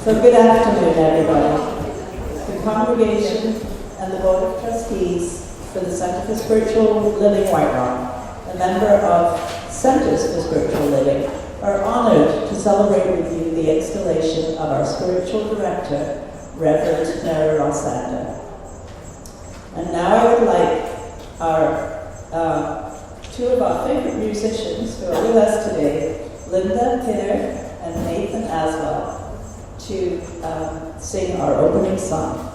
So good afternoon, everybody. The congregation and the Board of Trustees for the Centre for Spiritual Living White Rock, a member of Centres for Spiritual Living, are honoured to celebrate with you the installation of our Spiritual Director, Reverend Rossander. And now I would like our two of our favourite musicians who are with us today, Linda Kidder and Nathan Aswell, to sing our opening song.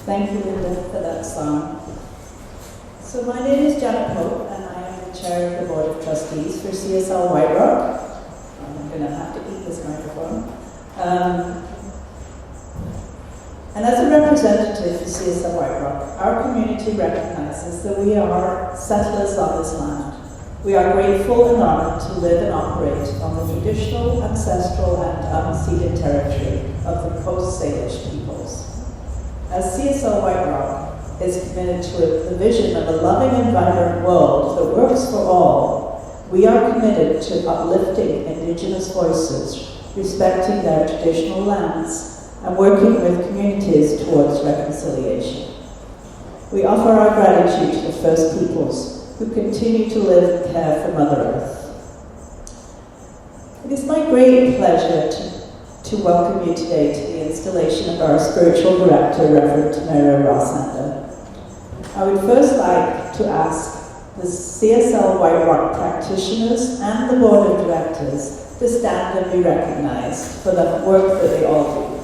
Thank you, Linda, for that song. So my name is Janet Pope, and I am the chair of the Board of Trustees for CSL White Rock. I'm going to have to eat this microphone. And as a representative for CSL White Rock, our community recognizes that we are settlers on this land. We are grateful and honored to live and operate on the traditional, ancestral, and unceded territory of the Coast Salish peoples. As CSL White Rock is committed to the vision of a loving and vibrant world that works for all, we are committed to uplifting Indigenous voices, respecting their traditional lands, and working with communities towards reconciliation. We offer our gratitude to the First Peoples who continue to live and care for Mother Earth. It is my great pleasure to welcome you today to the installation of our Spiritual Director, Reverend Tamara Rossander. I would first like to ask the CSL White Rock practitioners and the Board of Directors to stand and be recognized for the work that they all do.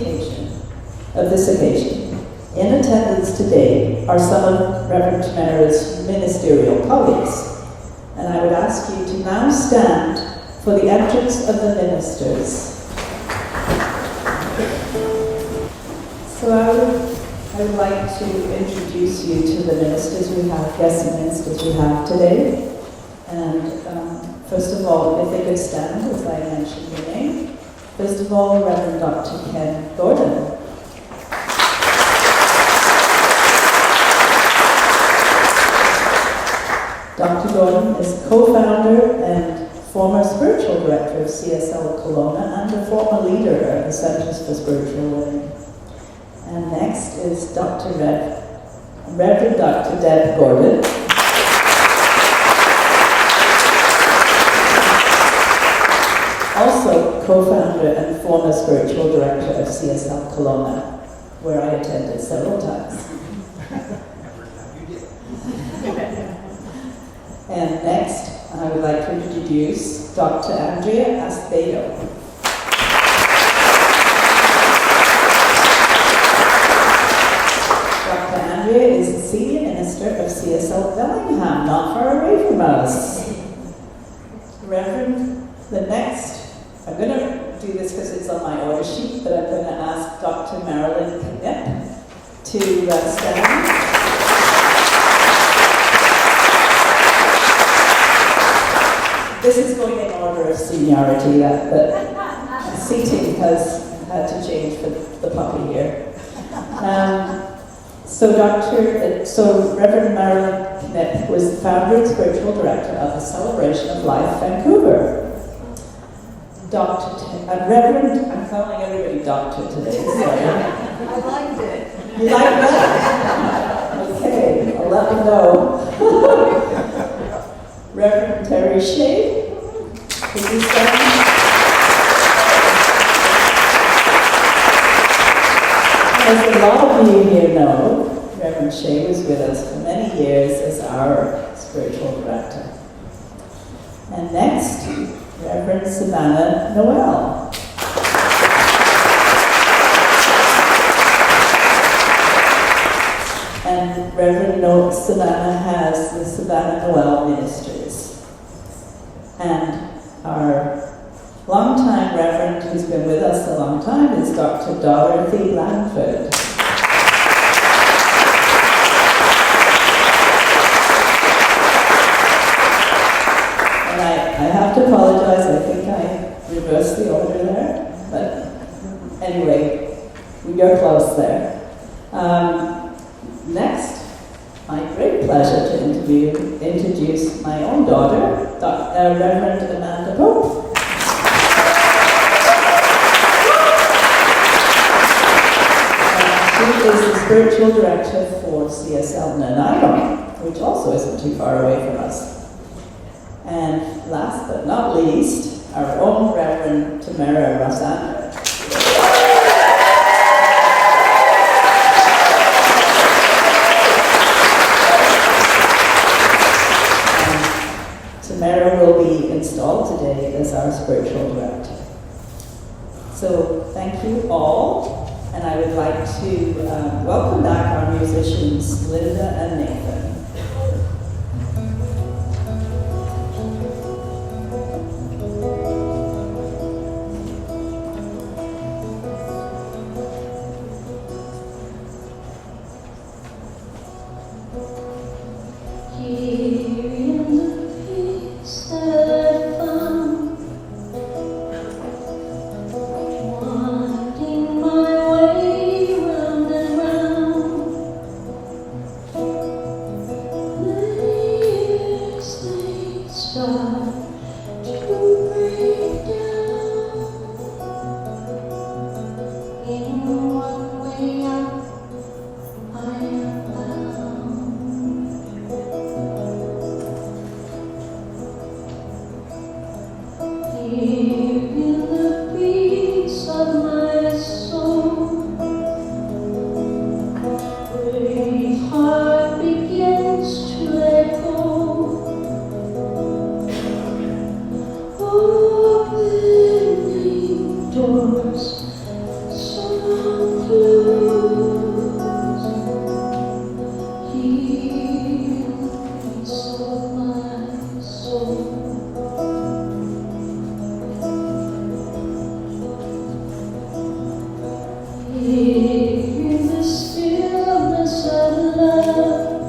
this occasion. In attendance today are some of Reverend Tamara's ministerial colleagues, and I would ask you to now stand for the entrance of the ministers. So I would like to introduce you to the ministers we have, guest ministers we have today. And first of all, if they could stand as I mention your name. First of all, Reverend Dr. Ken Gordon. Dr. Gordon is co-founder and former spiritual director of CSL Kelowna and a former leader of the Centers for Spiritual Living. And next is Reverend Dr. Deb Gordon. Also co-founder and former spiritual director of CSL Kelowna, where I attended several times. And next, I would like to introduce Dr. Andrea Acevedo. Dr. Andrea is the Senior Minister of CSL Bellingham, not far away from us. Reverend, the next, I'm going to do this because it's on my order sheet, but I'm going to ask Dr. Marilyn Knipp to stand. This is going in order of seniority, but seating has had to change for the puppy here. So Reverend Marilyn Knipp was the founder and spiritual director of the Celebration of Life Vancouver. Reverend, I'm calling everybody doctor today, sorry. I liked it. You like that? Okay, I'll let them know. Reverend Terry Shea, could you stand? As a lot of you here know, Reverend Shea was with us for many years as our spiritual director. And next, Reverend Savannah Noel. And Reverend Savannah has the Savannah Noel Ministries. And our longtime Reverend, who's been with us a long time, is Dr. Dorothy Blanford. And I have to apologize, I think I reversed the order there, but anyway, we are close there. Next, my great pleasure to introduce my own daughter, Reverend Amanda Pope. She is the spiritual director for CSL Nanaimo, which also isn't too far away from us. And last but not least, our own Reverend Tamara Rossander. Tamara will be installed today as our spiritual director. So thank you all, and I would like to welcome back our musicians, Linda and Nathan. Here in the stillness of love,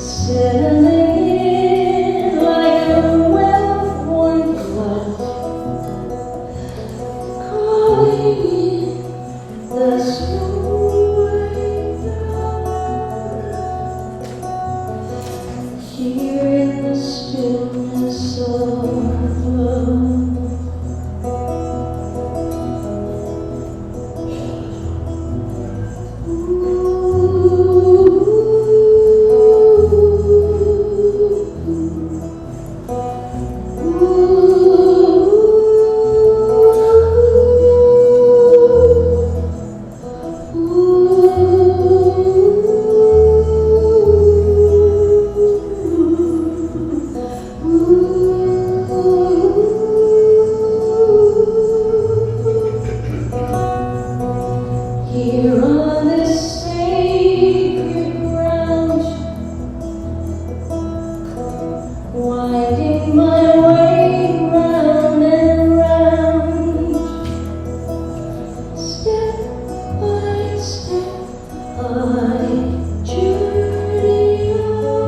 settling in like a well-worn glove, calling in the snowy dark. Here in the stillness of love. Here on this sacred ground, winding my way round and round, step by step I journey on.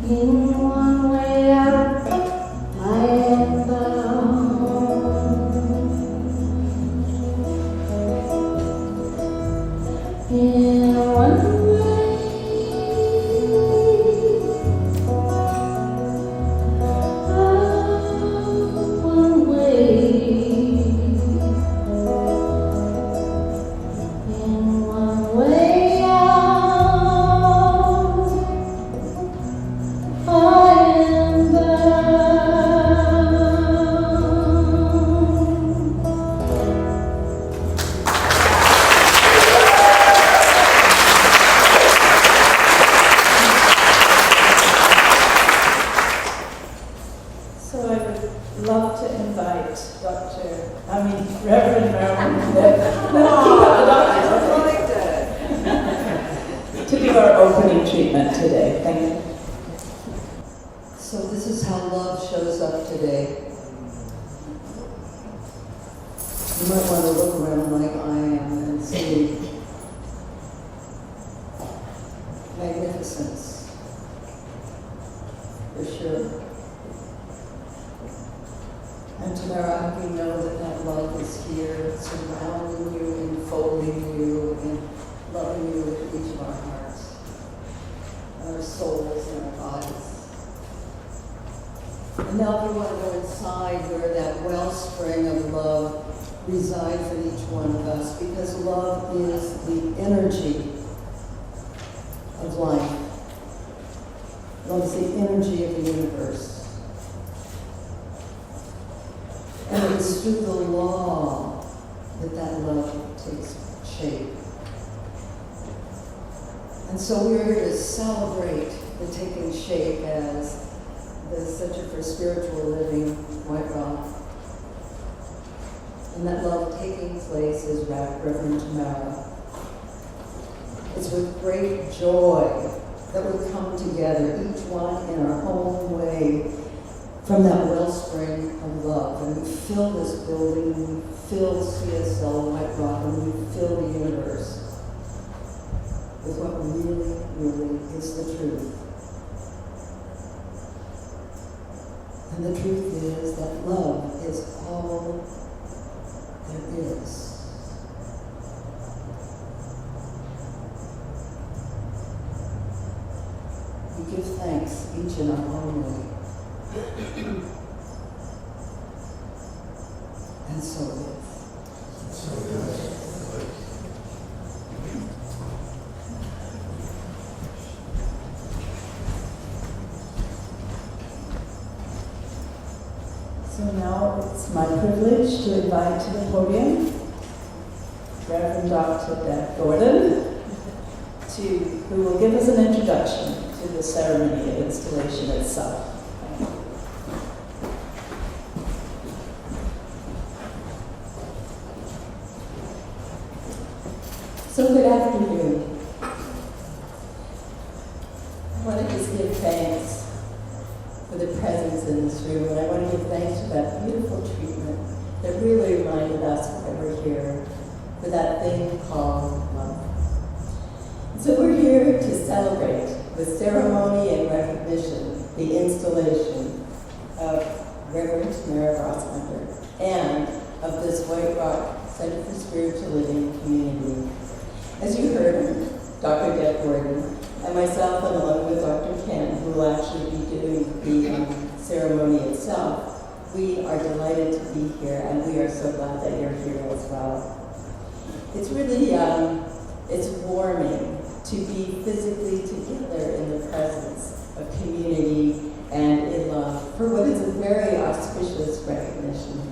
In one way out, I am bound. In one way, one way. In one way out, I am So I would love to invite Reverend to do our opening treatment today. Thank you. So this is how love shows up today. You might want to look around like I am and see magnificence, for sure. And Tamara, we know that that love is here, surrounding you, enfolding you, and loving you with each of our hearts, our souls, and our bodies. And now we want to go inside where that wellspring of love resides in each one of us, because love is the energy of life. Love is the energy of the universe. And it's through the law that that love takes shape. And so we're here to celebrate the taking shape as the Center for Spiritual Living, White Rock. And that love taking place is Reverend Tamara. It's with great joy that we come together, each one in our own way, from that wellspring of love. And we fill this building, and we fill CSL White Rock, and we fill the universe with what really, really is the truth. And the truth is that love is all there is. We give thanks each in our own way. And so it is. So now it's my privilege to invite to the podium Reverend Dr. Deb Gordon, who will give us an introduction to the ceremony of installation itself. So good afternoon. I want to just give thanks for the presence in this room, and I want to give thanks for that beautiful treatment that really reminded us why we're here, for that thing called love. So we're here to celebrate with ceremony and recognition the installation of Reverend Tamara Rossander and of this White Rock Center for Spiritual Living community. As you heard, Dr. Deb Gordon and myself, and along with Dr. Ken, who will actually be doing the ceremony itself, we are delighted to be here, and we are so glad that you're here as well. It's really, it's warming to be physically together in the presence of community and in love for what is a very auspicious recognition.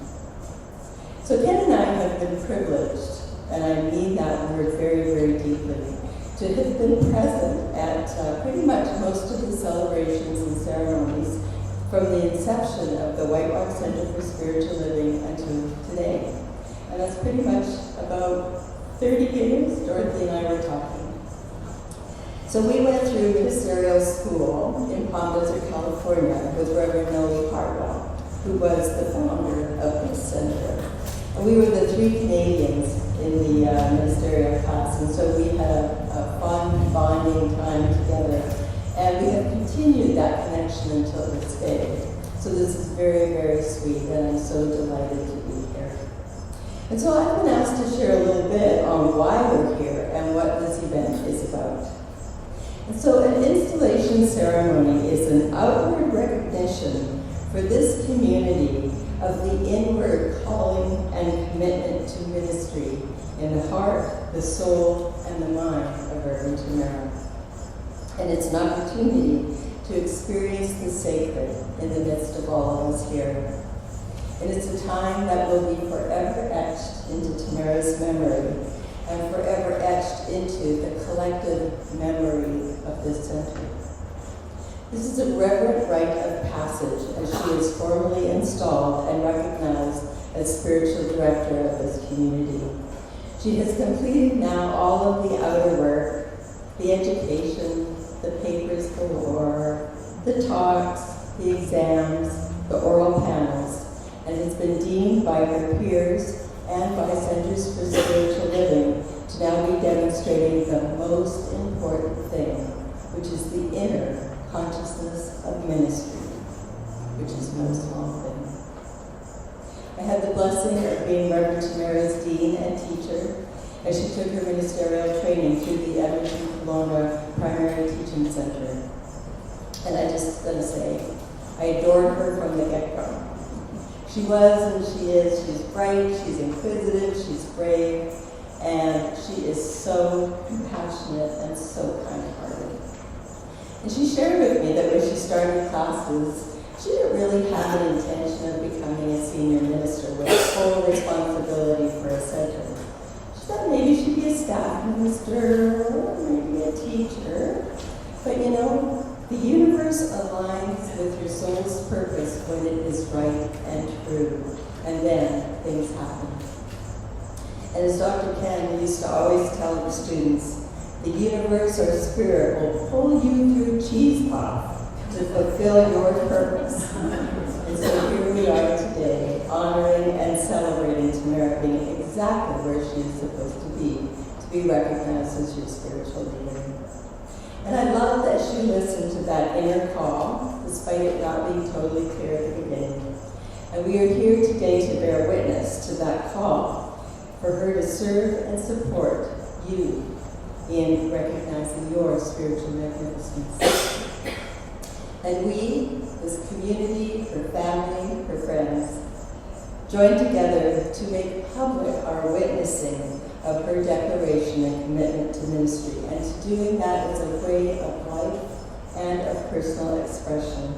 So Ken and I have been privileged, and I mean that word very, very deeply, to have been present at pretty much most of the celebrations and ceremonies from the inception of the White Rock Center for Spiritual Living until today. And that's pretty much about 30 years, Dorothy and I were talking. So we went through ministerial school in Palm Desert, California with Reverend Hartwell, who was the founder of this center. And we were the 3 Canadians in the ministerial class, and so we had a fun, bonding time together. And we have continued that connection until this day. So this is very, very sweet, and I'm so delighted to be here. And so I've been asked to share a little bit on why we're here and what this event is about. And so an installation ceremony is an outward recognition for this community of the inward calling and commitment to ministry in the heart, the soul, and the mind of Reverend Tamara. And it's an opportunity to experience the sacred in the midst of all of us here. And it's a time that will be forever etched into Tamara's memory and forever etched into the collective memory of this center. This is a reverent rite of passage as she is formally installed and recognized as spiritual director of this community. She has completed now all of the outer work, the education, the papers galore, the talks, the exams, the oral panels, and has been deemed by her peers and by Centers for Spiritual Living to now be demonstrating the most important thing, which is the inner consciousness of ministry, which is no small thing. I had the blessing of being Reverend Tamara's dean and teacher as she took her ministerial training through the Edmonton Kelowna Primary Teaching Center. And I just gotta say, I adored her from the get-go. She was and she is, she's bright, she's inquisitive, she's brave, and she is so compassionate and so kind-hearted. And she shared with me that when she started classes, she didn't really have an intention of becoming a senior minister with full responsibility for a center. She thought maybe she'd be a staff minister or maybe a teacher. But you know, the universe aligns with your soul's purpose when it is right and true, and then things happen. And as Dr. Ken used to always tell the students, the universe or spirit will pull you through cheesecloth to fulfill your purpose. And so here we are today, honoring and celebrating Tamara being exactly where she is supposed to be recognized as your spiritual leader. And I love that she listened to that inner call, despite it not being totally clear at the beginning. And we are here today to bear witness to that call, for her to serve and support you in recognizing your spiritual magnificence. And we, this community, her family, her friends, join together to make public our witnessing of her declaration and commitment to ministry, and to doing that as a way of life and of personal expression.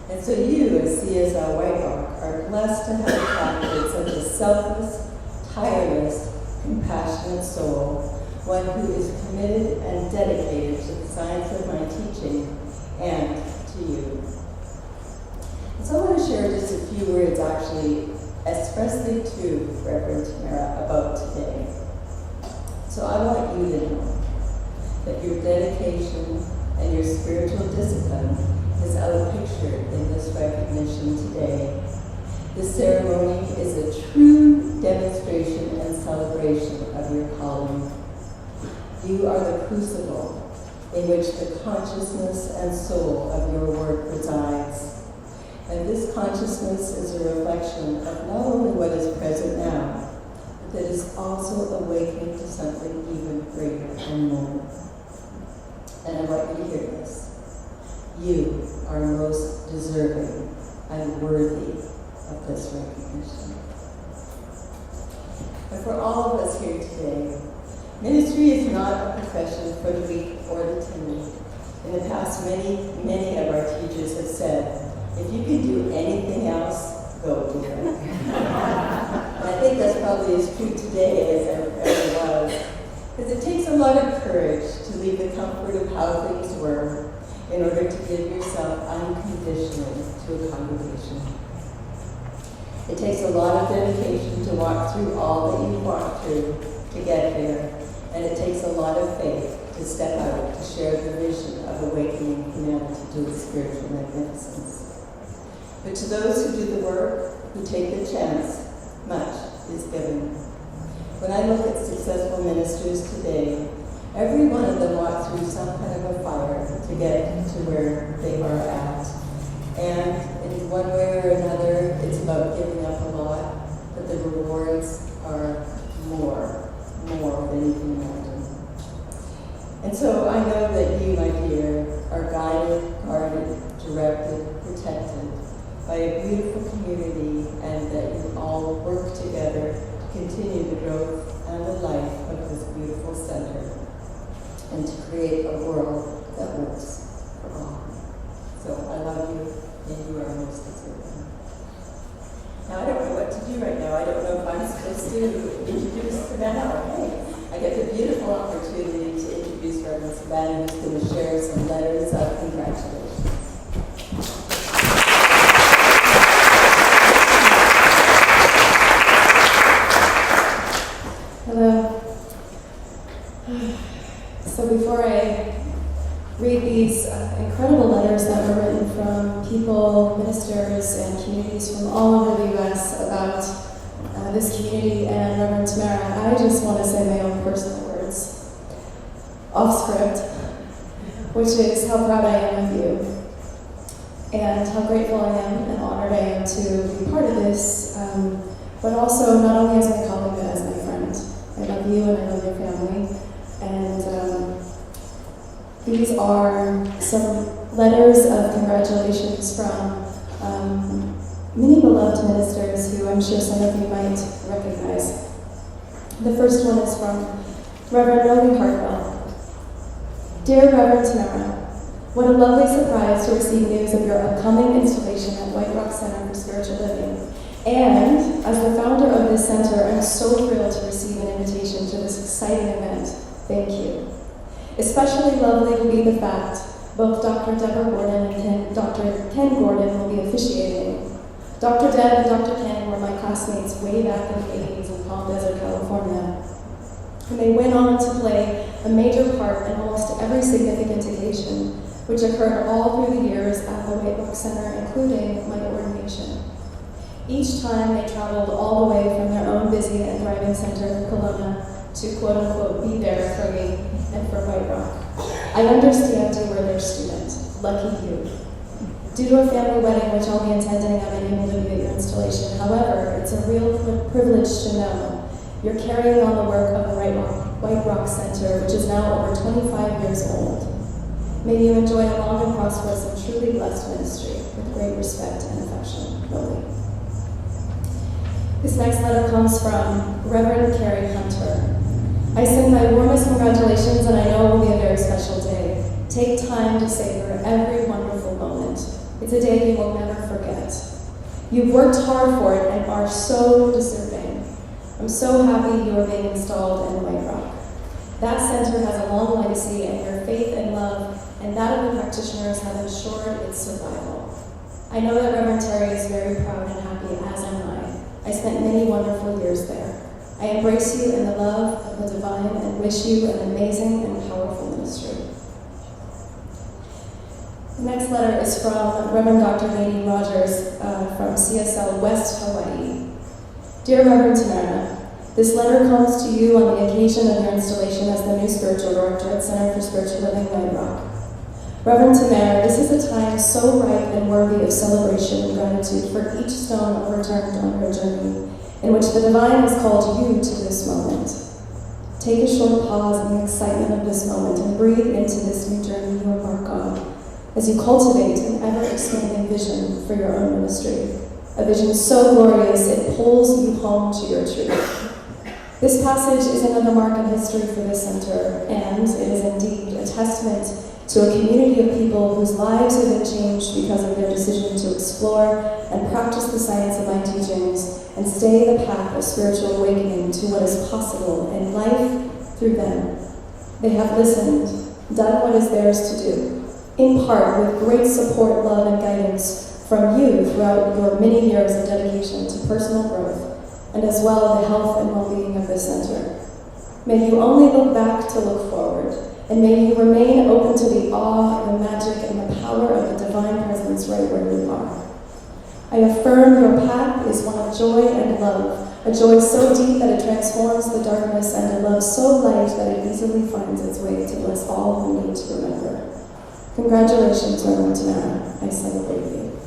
And so you, as CSL White Rock, are blessed to have attracted such a selfless, tireless, compassionate soul, one who is committed and dedicated to the science of my teaching and to you. And so I want to share just a few words actually expressly to Reverend Tamara about today. So I want you to know that your dedication and your spiritual discipline is outpictured in this recognition today. This ceremony is a true demonstration and celebration of your calling. You are the crucible in which the consciousness and soul of your work resides. And this consciousness is a reflection of not only what is present now, but that is also awakening to something even greater and more. And I want you to hear this. You are most deserving and worthy of this recognition. And for all of us here today, ministry is not a profession for the weak or the timid. In the past, many of our teachers have said, if you can do anything else, go do it. And I think that's probably as true today as ever was. Because it takes a lot of courage to leave the comfort of how things were in order to give yourself unconditionally to a congregation. It takes a lot of dedication to walk through all that you've walked through to get here. And it takes a lot of faith to step out to share the vision of awakening humanity to its spiritual magnificence. But to those who do the work, who take the chance, much is given. When I look at successful ministers today, every one of them walked through some kind of a fire to get to where they are at. And in one way or another, it's about giving up a lot, but the rewards are more than you can imagine. And so I know that you, my dear, are guided, guarded, directed, protected by a beautiful community, and that you all work together to continue the growth and the life of this beautiful center and to create a world that works for all. So I love you, and you are most deserving. Now, I don't know what to do right now. I don't know if I'm supposed to introduce Savannah. Okay. I get the beautiful opportunity to introduce Reverend Savannah, who's going to share some letters of congratulations. Hello. So before I read these incredible letters that were written from people, ministers, and communities from all over the U.S. about this community and Reverend Tamara, I just want to say my own personal words, off script, which is how proud I am of you, and how grateful I am and honored I am to be part of this, but also not only as my colleague, but as my friend. I love you and I love your family, and these are some letters of congratulations from many beloved ministers who I'm sure some of you might recognize. The first one is from Reverend Logan Hartwell. Dear Reverend Tamara, what a lovely surprise to receive news of your upcoming installation at White Rock Center for Spiritual Living. And as the founder of this center, I'm so thrilled to receive an invitation to this exciting event. Thank you. Especially lovely will be the fact both Dr. Deborah Gordon and Dr. Ken Gordon will be officiating. Dr. Deb and Dr. Ken were my classmates way back in the 80s in Palm Desert, California. And they went on to play a major part in almost every significant occasion, which occurred all through the years at the White Rock Center, including my ordination. Each time they traveled all the way from their own busy and thriving center in Kelowna to quote-unquote be there for me and for White Rock. I understand you were their student. Lucky you. Due to a family wedding which I'll be attending, I'm unable to be at your installation. However, it's a real privilege to know you're carrying on the work of the White Rock Center, which is now over 25 years old. May you enjoy a long and prosperous and truly blessed ministry with great respect and affection. Lily. This next letter comes from Reverend Carrie Hunter. I send my warmest congratulations, and I know it will be a very special day. Take time to savor every wonderful moment. It's a day you will never forget. You've worked hard for it and are so deserving. I'm so happy you are being installed in White Rock. That center has a long legacy, and your faith and love and that of the practitioners have ensured its survival. I know that Reverend Terry is very proud and happy, as am I. I spent many wonderful years there. I embrace you in the love of the divine and wish you an amazing and powerful ministry. The next letter is from Reverend Dr. Lady Rogers from CSL West Hawaii. Dear Reverend Tamara, this letter comes to you on the occasion of your installation as the new spiritual director at Center for Spiritual Living, White Rock. Reverend Tamara, this is a time so ripe and worthy of celebration and gratitude for each stone overturned on your journey, in which the divine has called you to this moment. Take a short pause in the excitement of this moment and breathe into this new journey you embark on, as you cultivate an ever-expanding vision for your own ministry, a vision so glorious it pulls you home to your truth. This passage is another mark in history for this center, and it is indeed a testament to a community of people whose lives have been changed because of their decision to explore and practice the science of my teachings and stay the path of spiritual awakening to what is possible in life through them. They have listened, done what is theirs to do, in part with great support, love, and guidance from you throughout your many years of dedication to personal growth, and as well the health and well-being of this center. May you only look back to look forward, and may you remain open to the awe, the magic, and the power of the divine presence right where you are. I affirm your path is one of joy and love, a joy so deep that it transforms the darkness, and a love so light that it easily finds its way to bless all who need to remember. Congratulations, Reverend Tamara. I celebrate you.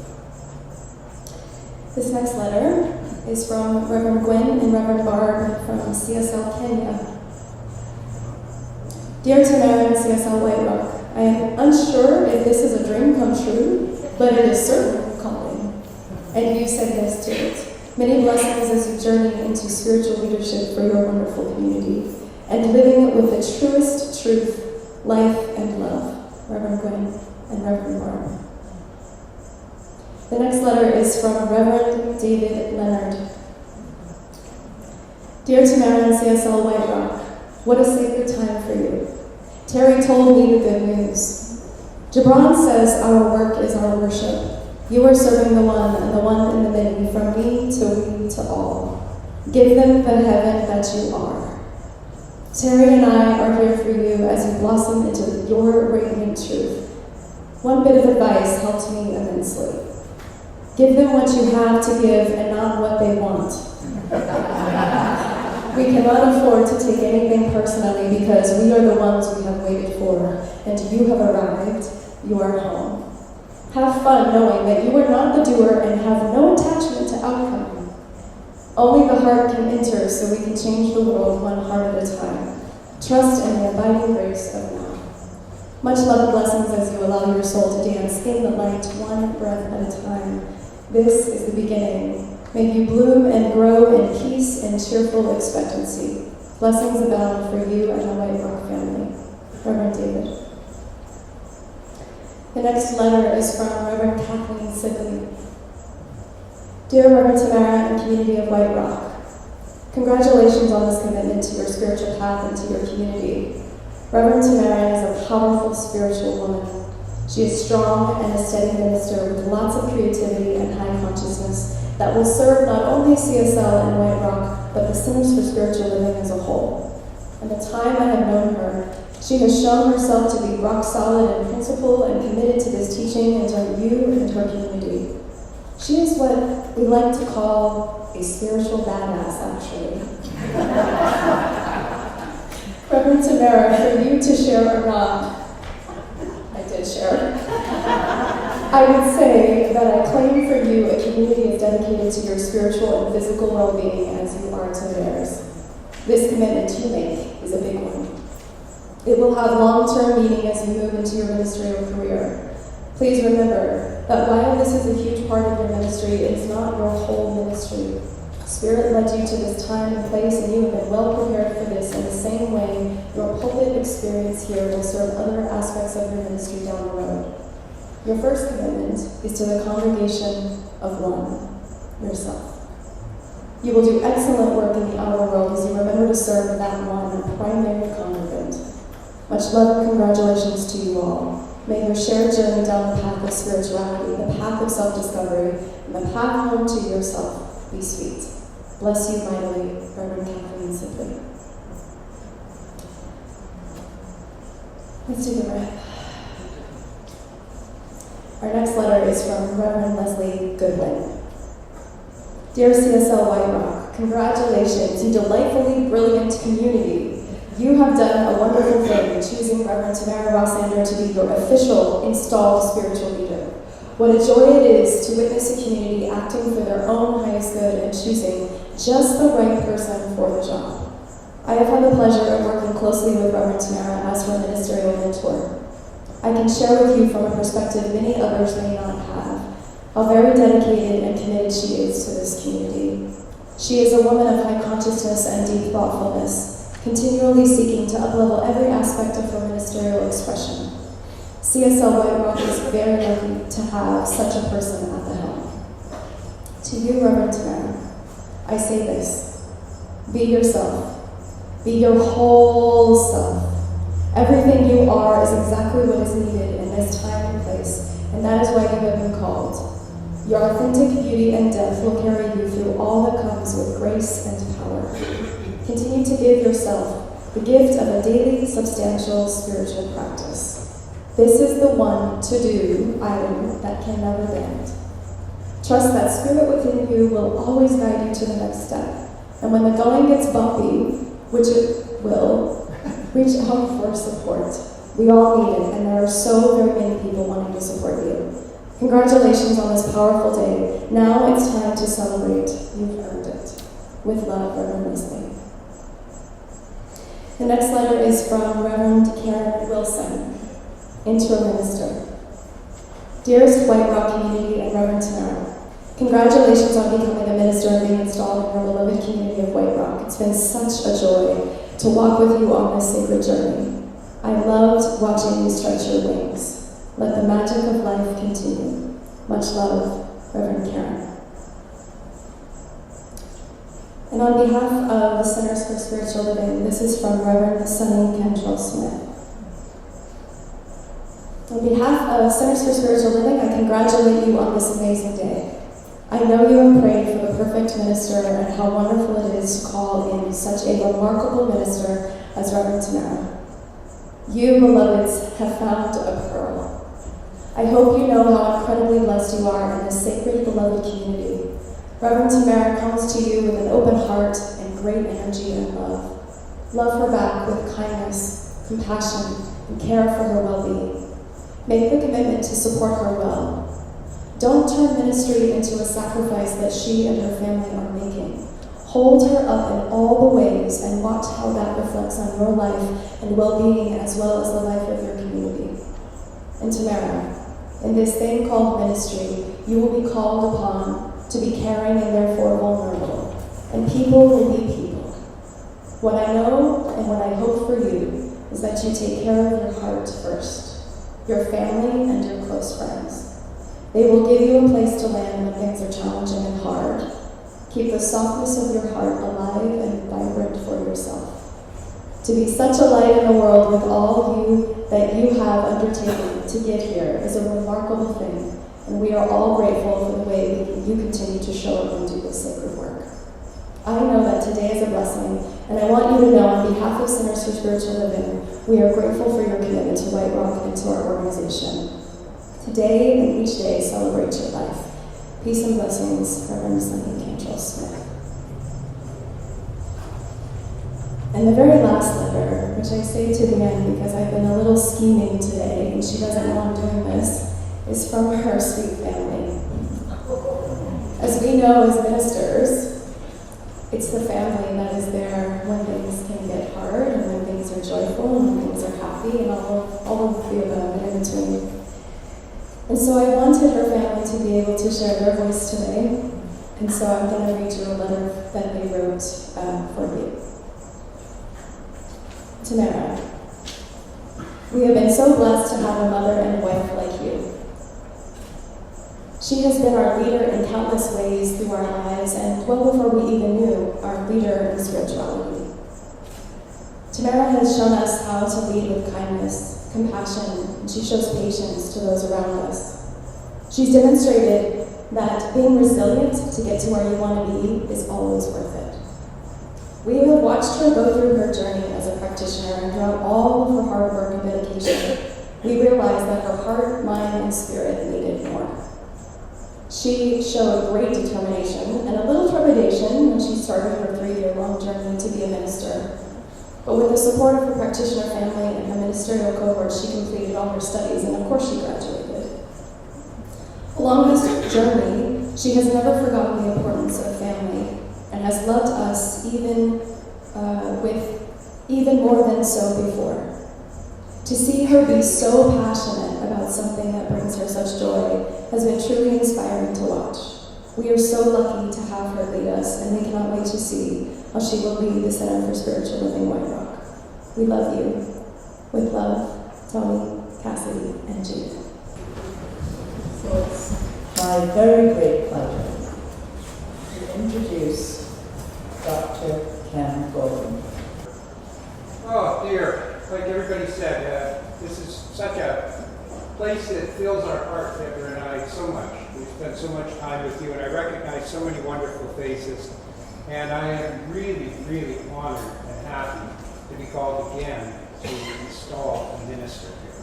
This next letter is from Reverend Gwen and Reverend Barb from CSL Kenya. Dear Tamara and CSL White Rock, I am unsure if this is a dream come true, but it is certainly a calling, and you said yes to it. Many blessings as you journey into spiritual leadership for your wonderful community, and living with the truest truth, life, and love. Reverend Gwen and Reverend Barb. The next letter is from Reverend David Leonard. Dear Tamara and CSL White Rock, what a sacred time for you. Terry told me the good news. Gibran says our work is our worship. You are serving the one and the one in the many, from me to we to all. Give them the heaven that you are. Terry and I are here for you as you blossom into your radiant truth. One bit of advice helped me immensely. Give them what you have to give and not what they want. We cannot afford to take anything personally because we are the ones we have waited for, and you have arrived. You are home. Have fun knowing that you are not the doer and have no attachment to outcome. Only the heart can enter so we can change the world one heart at a time. Trust in the abiding grace of now. Much love and blessings as you allow your soul to dance in the light one breath at a time. This is the beginning. May you bloom and grow in peace and cheerful expectancy. Blessings abound for you and the White Rock family. Reverend David. The next letter is from Reverend Kathleen Sibley. Dear Reverend Tamara and community of White Rock, congratulations on this commitment to your spiritual path and to your community. Reverend Tamara is a powerful spiritual woman. She is strong and a steady minister with lots of creativity and high consciousness that will serve not only CSL and White Rock, but the Centers for Spiritual Living as a whole. In the time I have known her, she has shown herself to be rock solid in principle and committed to this teaching and to you and her community. She is what we like to call a spiritual badass, actually. Reverend Tamara, for you to share or not, I did share. I would say that I claim for you a community as dedicated to your spiritual and physical well-being as you are to theirs. This commitment you make is a big one. It will have long-term meaning as you move into your ministerial career. Please remember that while this is a huge part of your ministry, it is not your whole ministry. Spirit led you to this time and place, and you have been well prepared for this in the same way your pulpit experience here will serve other aspects of your ministry down the road. Your first commitment is to the congregation of one, yourself. You will do excellent work in the outer world as you remember to serve that one primary congregant. Much love and congratulations to you all. May your shared journey down the path of spirituality, the path of self-discovery, and the path home to yourself be sweet. Bless you mightily, Reverend Kathleen Sibley. Let's take a breath. Our next letter is from Reverend Leslie Goodwin. Dear CSL White Rock, congratulations, you delightfully brilliant community. You have done a wonderful thing choosing Reverend Tamara Rossander to be your official installed spiritual leader. What a joy it is to witness a community acting for their own highest good and choosing just the right person for the job. I have had the pleasure of working closely with Reverend Tamara as her ministerial mentor. I can share with you from a perspective many others may not have how very dedicated and committed she is to this community. She is a woman of high consciousness and deep thoughtfulness, continually seeking to uplevel every aspect of her ministerial expression. CSL White Rock is very lucky to have such a person at the helm. To you, Reverend Tamara, I say this: be yourself. Be your whole self. Everything you are is exactly what is needed in this time and place, and that is why you have been called. Your authentic beauty and depth will carry you through all that comes with grace and power. Continue to give yourself the gift of a daily, substantial spiritual practice. This is the one to-do item that can never bend. Trust that spirit within you will always guide you to the next step. And when the going gets bumpy, which it will, reach out for support. We all need it, and there are so very many people wanting to support you. Congratulations on this powerful day. Now it's time to celebrate. You've earned it. With love, Reverend Leslie. The next letter is from Reverend Karen Wilson, Interim Minister. Dearest White Rock community and Reverend Tamara, congratulations on becoming a minister and being installed in our beloved community of White Rock. It's been such a joy to walk with you on this sacred journey. I loved watching you stretch your wings. Let the magic of life continue. Much love, Reverend Karen. And on behalf of the Centers for Spiritual Living, this is from Reverend Sunny Cantrell Smith. On behalf of Centers for Spiritual Living, I congratulate you on this amazing day. I know you have prayed for the perfect minister and how wonderful it is to call in such a remarkable minister as Reverend Tamara. You, beloveds, have found a pearl. I hope you know how incredibly blessed you are in this sacred, beloved community. Reverend Tamara comes to you with an open heart and great energy and love. Love her back with kindness, compassion, and care for her well-being. Make the commitment to support her well. Don't turn ministry into a sacrifice that she and her family are making. Hold her up in all the ways and watch how that reflects on your life and well-being as well as the life of your community. And Tamara, in this thing called ministry, you will be called upon to be caring and therefore vulnerable. And people will be people. What I know and what I hope for you is that you take care of your heart first, your family and your close friends. They will give you a place to land when things are challenging and hard. Keep the softness of your heart alive and vibrant for yourself. To be such a light in the world with all that you have undertaken to get here is a remarkable thing, and we are all grateful for the way you continue to show up and do this sacred work. I know that today is a blessing, and I want you to know on behalf of Centers for Spiritual Living, we are grateful for your commitment to White Rock and to our organization. Today and each day, celebrate your life. Peace and blessings, Reverend Sunny Cantrell Smith. And the very last letter, which I say to the end because I've been a little scheming today, and she doesn't know I'm doing this, is from her sweet family. As we know as ministers, it's the family that is there when things can get hard, and when things are joyful, and when things are happy, and all of the above and in between. And so I wanted her family to be able to share their voice today, and so I'm going to read you a letter that they wrote for you. Tamara, we have been so blessed to have a mother and wife like you. She has been our leader in countless ways through our lives, and well before we even knew, our leader in spirituality. Tamara has shown us how to lead with kindness, compassion, and she shows patience to those around us. She's demonstrated that being resilient to get to where you want to be is always worth it. We have watched her go through her journey as a practitioner, and throughout all of her hard work and dedication, we realized that her heart, mind, and spirit needed She showed great determination and a little trepidation when she started her 3-year-long journey to be a minister. But with the support of her practitioner family and her ministerial cohort, she completed all her studies, and of course she graduated. Along this journey, she has never forgotten the importance of family and has loved us even more than so before. To see her be so passionate about something that brings her such joy has been truly inspiring to watch. We are so lucky to have her lead us, and we cannot wait to see how she will lead the Center for Spiritual Living White Rock. We love you. With love, Tony, Cassidy, and Judith. So it's my very great pleasure to introduce Dr. Ken Golden. Oh dear, like everybody said, this is such a place that fills our heart, Deborah and I, so much. We've spent so much time with you, and I recognize so many wonderful faces. And I am really, really honored and happy to be called again to install a minister here.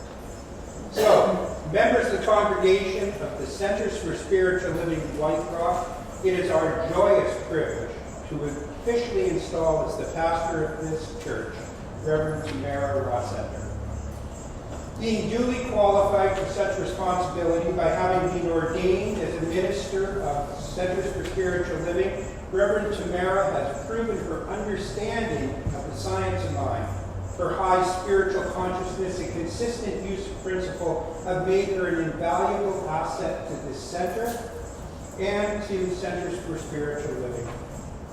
So, members of the congregation of the Centers for Spiritual Living White Rock, it is our joyous privilege to officially install as the pastor of this church, Reverend Tamara Rossander. Being duly qualified for such responsibility by having been ordained as a minister of Centers for Spiritual Living, Reverend Tamara has proven her understanding of the science of mind. Her high spiritual consciousness and consistent use of principle have made her an invaluable asset to this center and to Centers for Spiritual Living.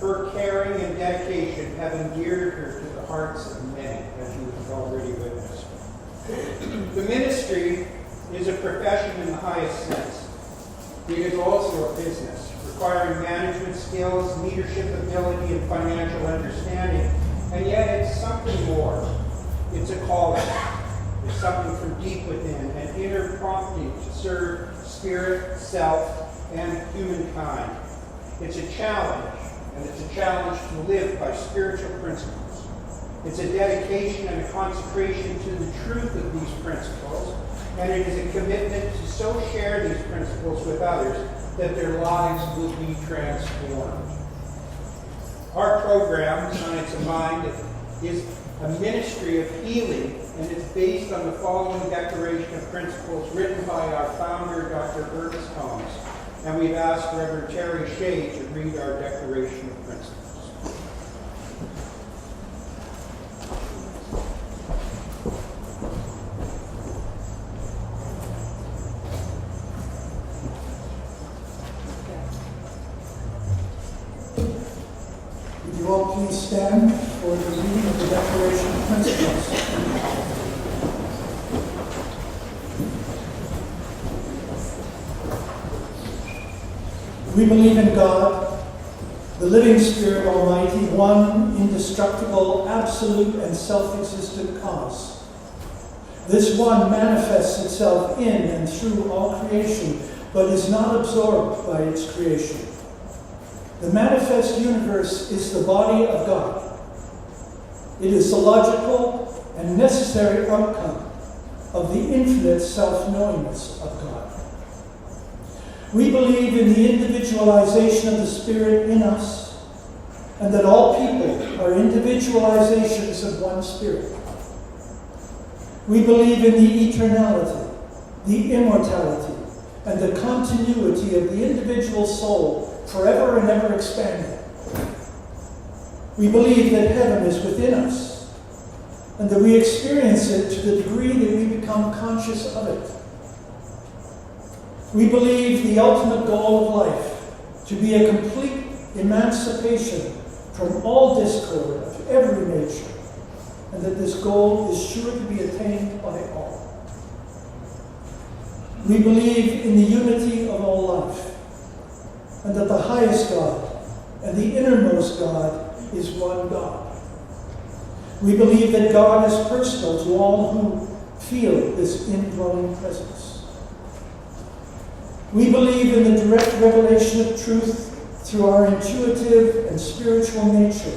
Her caring and dedication have endeared her to the hearts of many, as you have already witnessed. The ministry is a profession in the highest sense. It is also a business, requiring management skills, leadership ability, and financial understanding. And yet it's something more. It's a calling. It's something from deep within, an inner prompting to serve spirit, self, and humankind. It's a challenge, and it's a challenge to live by spiritual principles. It's a dedication and a consecration to the truth of these principles, and it is a commitment to so share these principles with others that their lives will be transformed. Our program, Science of Mind, is a ministry of healing, and it's based on the following declaration of principles written by our founder, Dr. Ernest Holmes. And we've asked Reverend Terry Shea to read our declaration of principles. Would you all please stand for the reading of the Declaration of Principles? We believe in God, the living Spirit Almighty, one indestructible, absolute, and self-existent cause. This one manifests itself in and through all creation, but is not absorbed by its creation. The manifest universe is the body of God. It is the logical and necessary outcome of the infinite self-knowingness of God. We believe in the individualization of the Spirit in us, and that all people are individualizations of one Spirit. We believe in the eternality, the immortality, and the continuity of the individual soul, forever and ever expanding. We believe that heaven is within us, and that we experience it to the degree that we become conscious of it. We believe the ultimate goal of life to be a complete emancipation from all discord of every nature, and that this goal is sure to be attained by all. We believe in the unity of all life, and that the highest God and the innermost God is one God. We believe that God is personal to all who feel this indwelling presence. We believe in the direct revelation of truth through our intuitive and spiritual nature,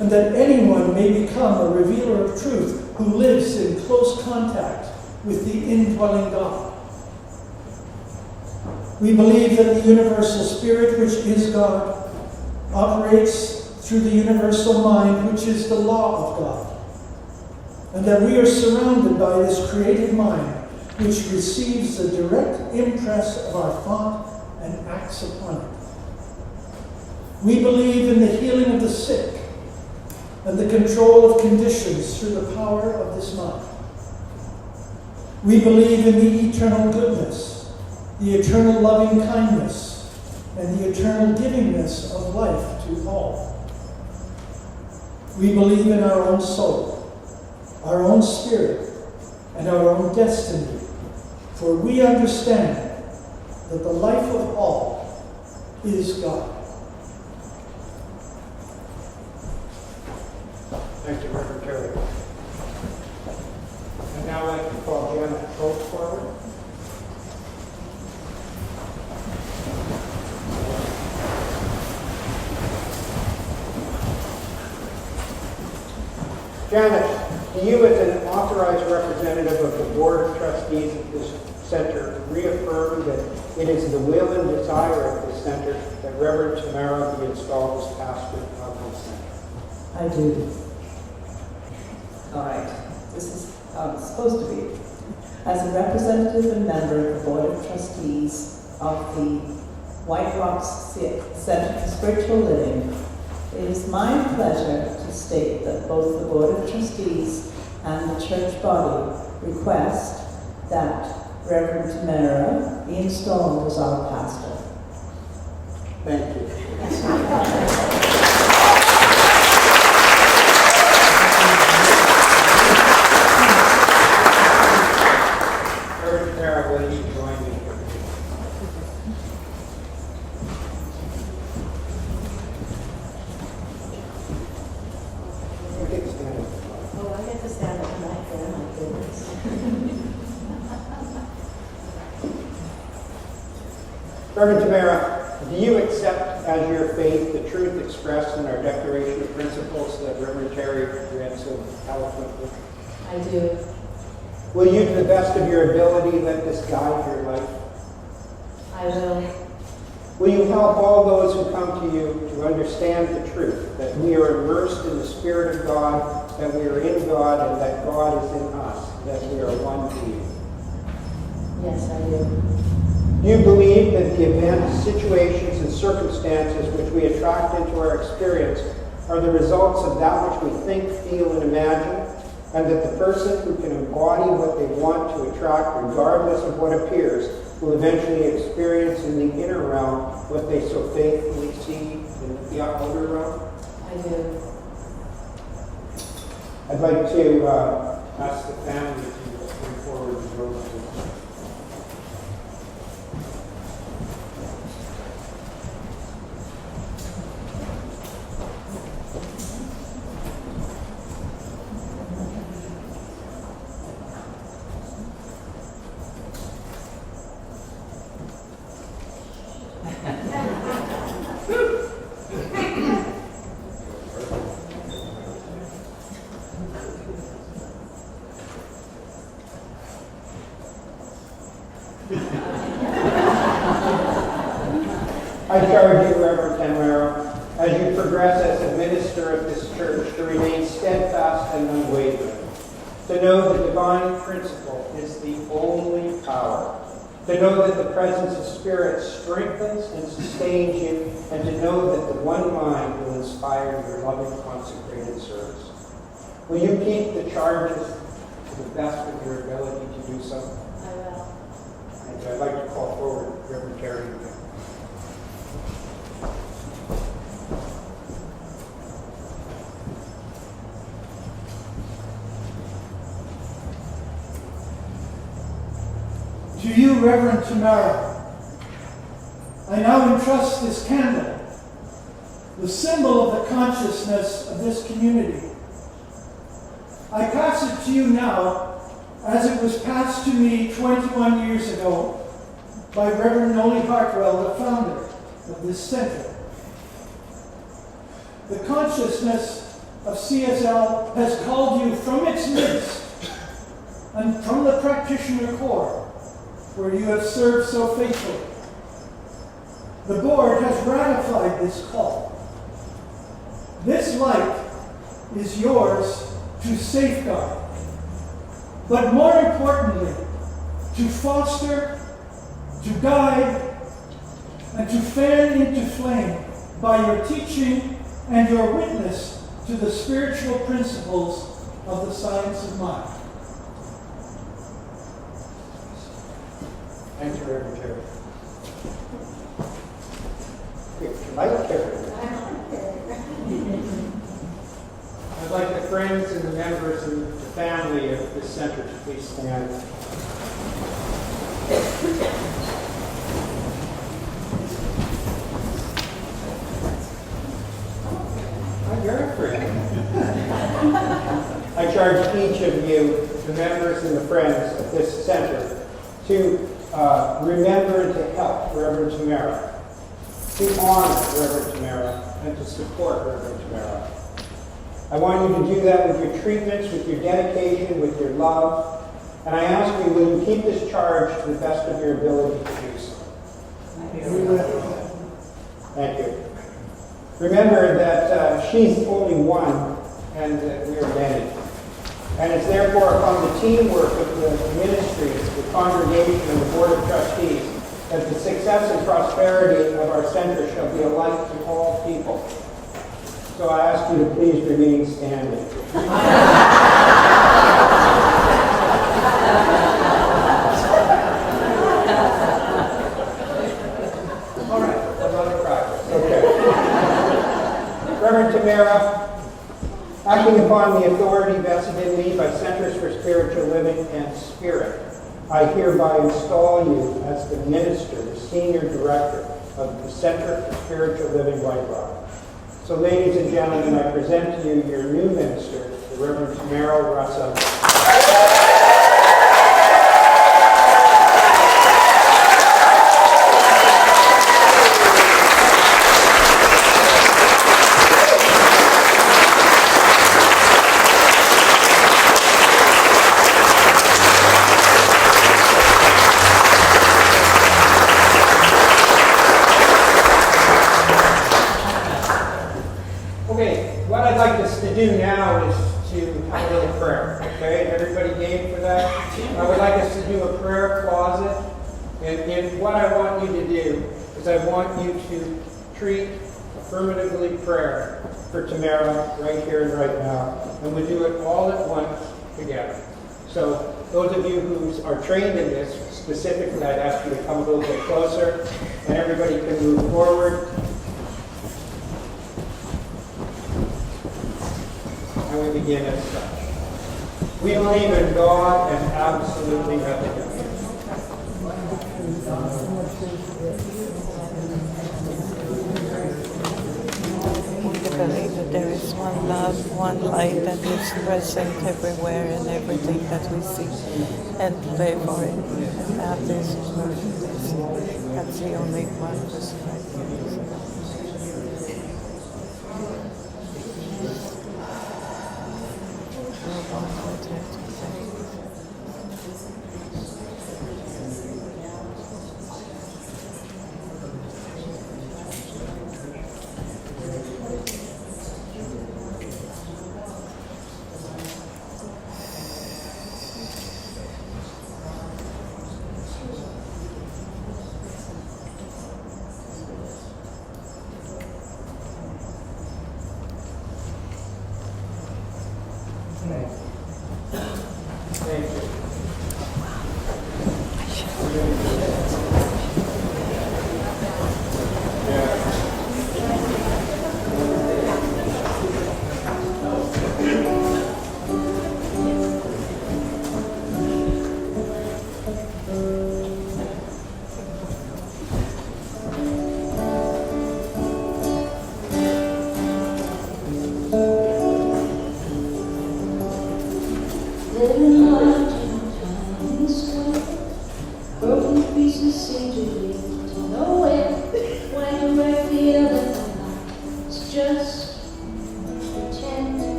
and that anyone may become a revealer of truth who lives in close contact with the indwelling God. We believe that the universal spirit, which is God, operates through the universal mind, which is the law of God, and that we are surrounded by this creative mind, which receives the direct impress of our thought and acts upon it. We believe in the healing of the sick and the control of conditions through the power of this mind. We believe in the eternal goodness, the eternal loving kindness, and the eternal givingness of life to all. We believe in our own soul, our own spirit, and our own destiny, for we understand that the life of all is God. Thank you, Reverend Terry. And now I'd like to call Janet Cope forward. Janet, do you, as an authorized representative of the Board of Trustees of this Center, reaffirm that it is the will and desire of this Center that Reverend Tamara be installed as pastor of this Center? I do. All right, this is how it's supposed to be. As a representative and member of the Board of Trustees of the White Rock Center for Spiritual Living, it is my pleasure to state that both the Board of Trustees and the church body request that Reverend Tamara be installed as our pastor. Thank you. Reverend Tamara, will you join me here? You can stand up. Oh, I get to stand up tonight, oh my goodness. Reverend Tamara, do you accept as your faith the truth expressed in our Declaration of Principles that Reverend Terry read so eloquently? I do. Will you, to the best of your ability, let this guide your life? I will. Will you help all those who come to you to understand the truth, that we are immersed in the Spirit of God, that we are in God, and that God is in us, that we are one being? Yes, I do. Do you believe that the events, situations, and circumstances which we attract into our experience are the results of that which we think, feel, and imagine, and that the person who can embody what they want to attract, regardless of what appears, will eventually experience in the inner realm what they so faithfully see in the outer realm? I do. I'd like to ask the family to bring forward the roses. I charge you, Reverend Tamara, as you progress as a minister of this church, to remain steadfast and unwavering, to know the divine principle is the only power, to know that the presence of Spirit strengthens and sustains you, and to know that the one mind will inspire your loving, consecrated service. Will you keep the charges to the best of your ability to do so? I will. And I'd like to call forward Reverend Terry again. To you, Reverend Tamara, I now entrust this candle, the symbol of the consciousness of this community. I pass it to you now as it was passed to me 21 years ago by Reverend Noli Hartwell, the founder of this center. The consciousness of CSL has called you from its midst and from the practitioner corps, where you have served so faithfully, the board has ratified this call. This light is yours to safeguard, but more importantly, to foster, to guide, and to fan into flame by your teaching and your witness to the spiritual principles of the science of mind. Thank you, Reverend Terry. Like Terry. I'd like the friends and the members and the family of this center to please stand. You're a friend. I charge each of you, the members and the friends of this center, to remember and to help Reverend Tamara, to honor Reverend Tamara, and to support Reverend Tamara. I want you to do that with your treatments, with your dedication, with your love, and I ask you, will you keep this charge to the best of your ability to do so? Thank you. Remember that she's only one, and that we are many. And it's therefore upon the teamwork of the ministries, the congregation, and the board of trustees that the success and prosperity of our center shall be alike to all people. So I ask you to please remain standing. All right, another practice. Okay. Reverend Tamara, acting upon the authority vested in me by Centers for Spiritual Living and Spirit, I hereby install you as the minister, the senior director of the Center for Spiritual Living White Rock. So ladies and gentlemen, I present to you your new minister, the Reverend Tamara Rossander. Do now is to have a little prayer. Okay, everybody game for that? I would like us to do a prayer closet, and what I want you to do is I want you to treat affirmatively prayer for Tamara right here and right now, and we'll do it all at once together. So those of you who are trained in this specifically, I'd ask you to come a little bit closer, and everybody can move forward. And we begin as such. We believe in God and absolutely nothing else. We believe that there is one love, one light that is present everywhere in everything that we see, and pray for it. And have this worship. That's the only one who's right.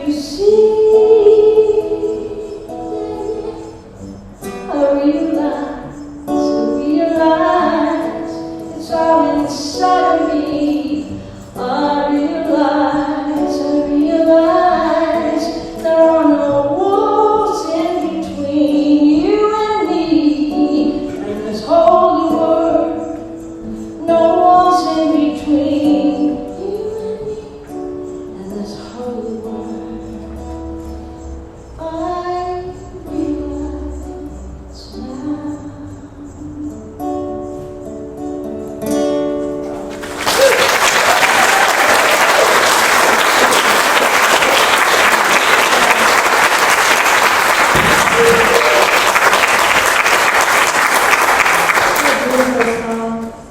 you see? I realize it's all inside of me. I realize there are no walls in between you and me and this holy word. No walls in between you and this holy word. I realize now.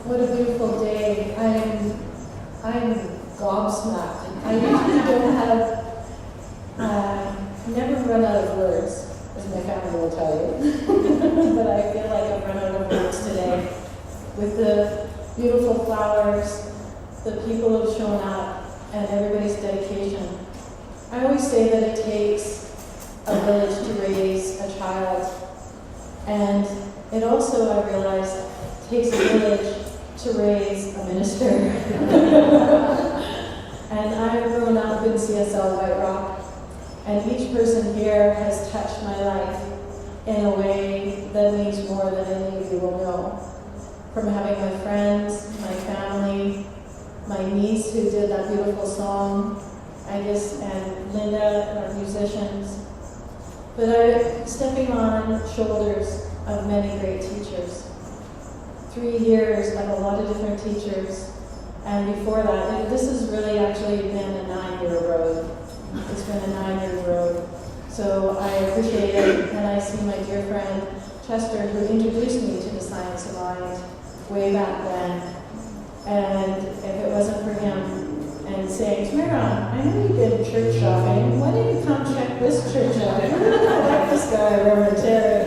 What a beautiful day. I'm gobsmacked. I usually don't have, never run out of words, as my family will tell you. But I feel like I've run out of words today. With the beautiful flowers, the people who've shown up, and everybody's dedication. I always say that it takes a village to raise a child. And it also, I realized, takes a village to raise a minister. And I've grown up in CSL White Rock, and each person here has touched my life in a way that means more than any of you will know. From having my friends, my family, my niece who did that beautiful song, and Linda and our musicians. But I'm stepping on shoulders of many great teachers. 3 years of a lot of different teachers. And before that, this has really actually been a 9-year road. It's been a 9-year road. So I appreciate it, and I see my dear friend Chester, who introduced me to the Science of Mind way back then. And if it wasn't for him and saying, Tamara, I know you've been church shopping. Why don't you come check this church out? I like this guy, Reverend Terry.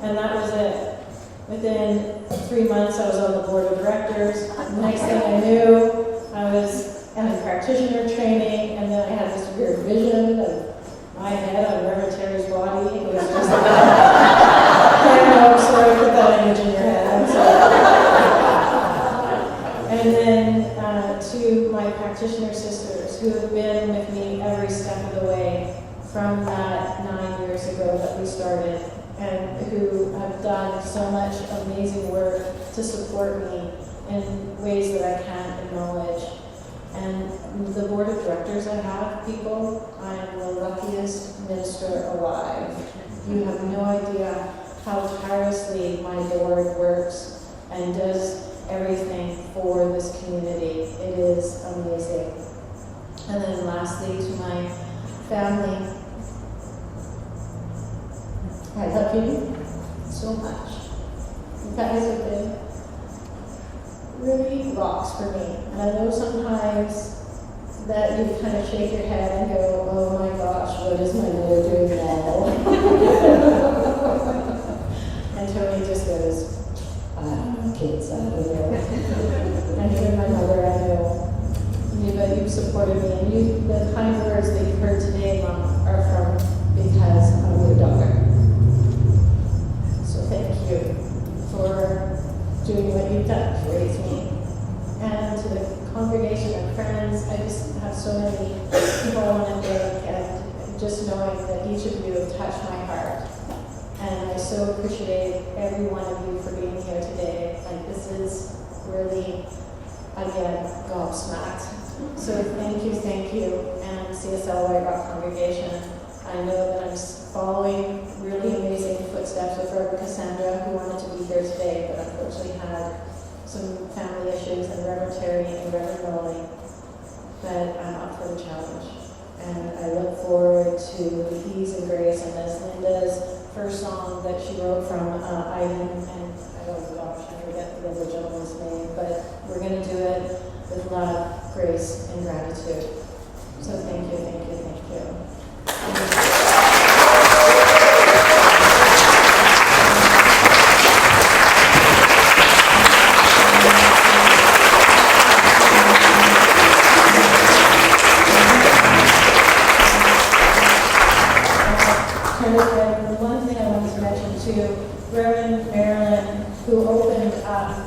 And that was it. Within 3 months, I was on the board of directors. Next thing I knew, I was in practitioner training, and then I had this weird vision of my head on Reverend Terry's body. It was just like, I'm sorry, put that image in your head. I'm sorry. And then to my practitioner sisters who have been with me every step of the way from that 9 years ago that we started, and who have done so much amazing work to support me in ways that I can't acknowledge. And the board of directors I have, people, I am the luckiest minister alive. You have no idea how tirelessly my board works and does everything for this community. It is amazing. And then lastly, to my family, I love you so much. You guys have been really rocks for me. And I know sometimes that you kind of shake your head and go, oh my gosh, what is my mother doing now? And Tony just goes, kids out of there. And even my mother, I know. But you've supported me, and the kind words that you've heard today, Mom, are from because I'm your daughter. So thank you for doing what you've done to raise me. And to the congregation and friends, I just have so many people I want to thank, and just knowing that each of you have touched my heart. And I so appreciate every one of you for being here today. Like, this is really, again, gobsmacked. So thank you, and CSL White Rock congregation. I know that I'm following really amazing footsteps of Reverend Rossander, who wanted to be here today, but unfortunately had some family issues, and Reverend Terry and Reverend Molly. But I'm up for the challenge, and I look forward to Ease and Grace, and as Linda's first song that she wrote from Ivan, and I forget the other gentleman's name, but we're going to do it with love, grace, and gratitude. So thank you.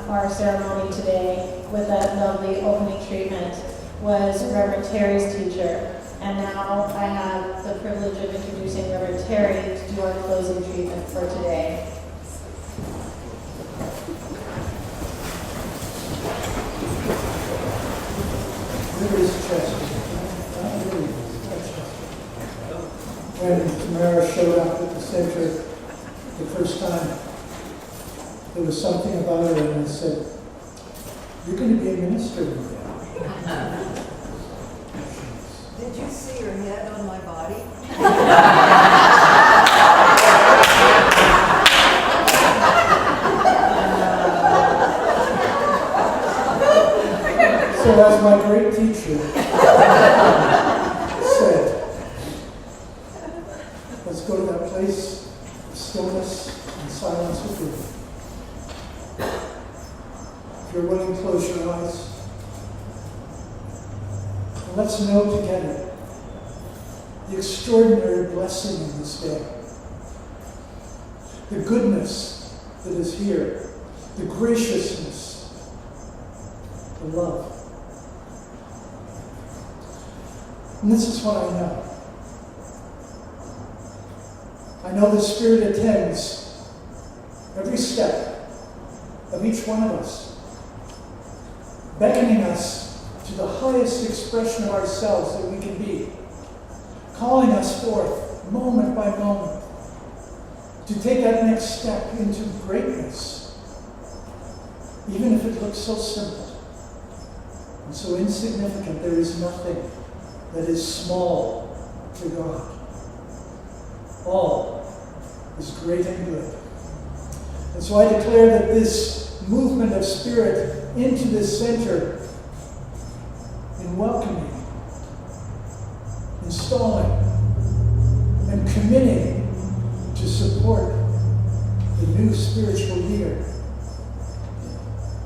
our ceremony today with that lovely opening treatment was Reverend Terry's teacher. And now I have the privilege of introducing Reverend Terry to do our closing treatment for today. There is chest. When Tamara showed up at the center the first time, there was something about her, and I said, "You're going to be a minister one day." Did you see her head on my body? So as my great teacher said, let's go to that place of stillness and silence with you. If you're willing, close your eyes. And let's know together the extraordinary blessing in this day. The goodness that is here. The graciousness. The love. And this is what I know. I know the Spirit attends every step of each one of us, beckoning us to the highest expression of ourselves that we can be, calling us forth moment by moment to take that next step into greatness, even if it looks so simple and so insignificant. There is nothing that is small to God. All is great and good. And so I declare that this movement of Spirit into this center, in welcoming, installing, and committing to support the new spiritual leader,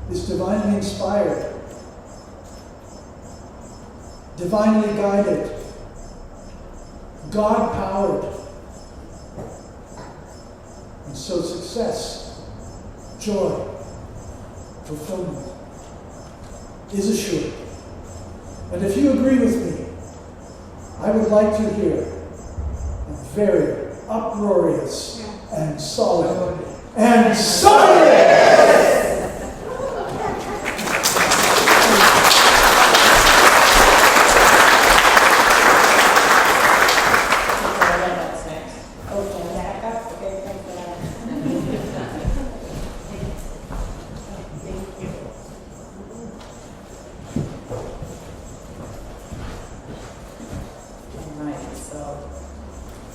is divinely inspired, divinely guided, God-powered. And so success, joy, fulfillment is assured. And if you agree with me, I would like to hear a very uproarious and solid and solid.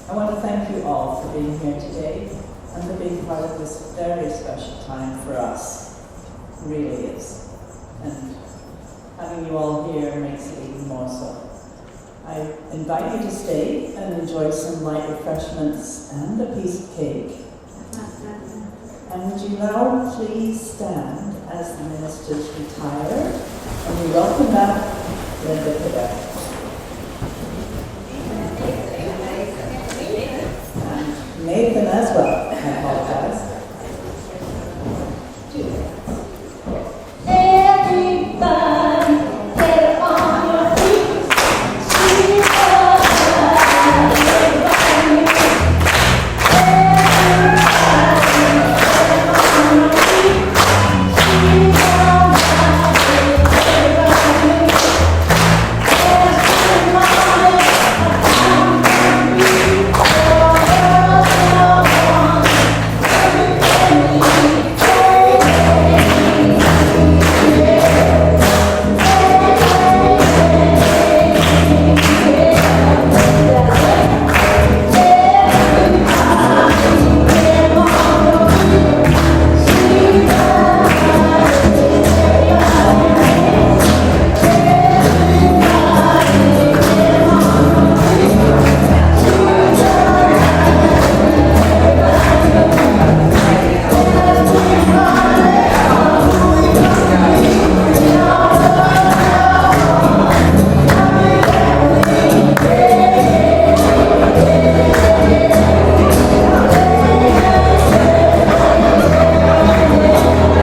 I want to thank you all for being here today and for being part of this very special time for us. It really is. And having you all here makes it even more so. I invite you to stay and enjoy some light refreshments and a piece of cake. And would you now please stand as the ministers retire, and we welcome back Linda Quebec. Nathan as well. I apologize.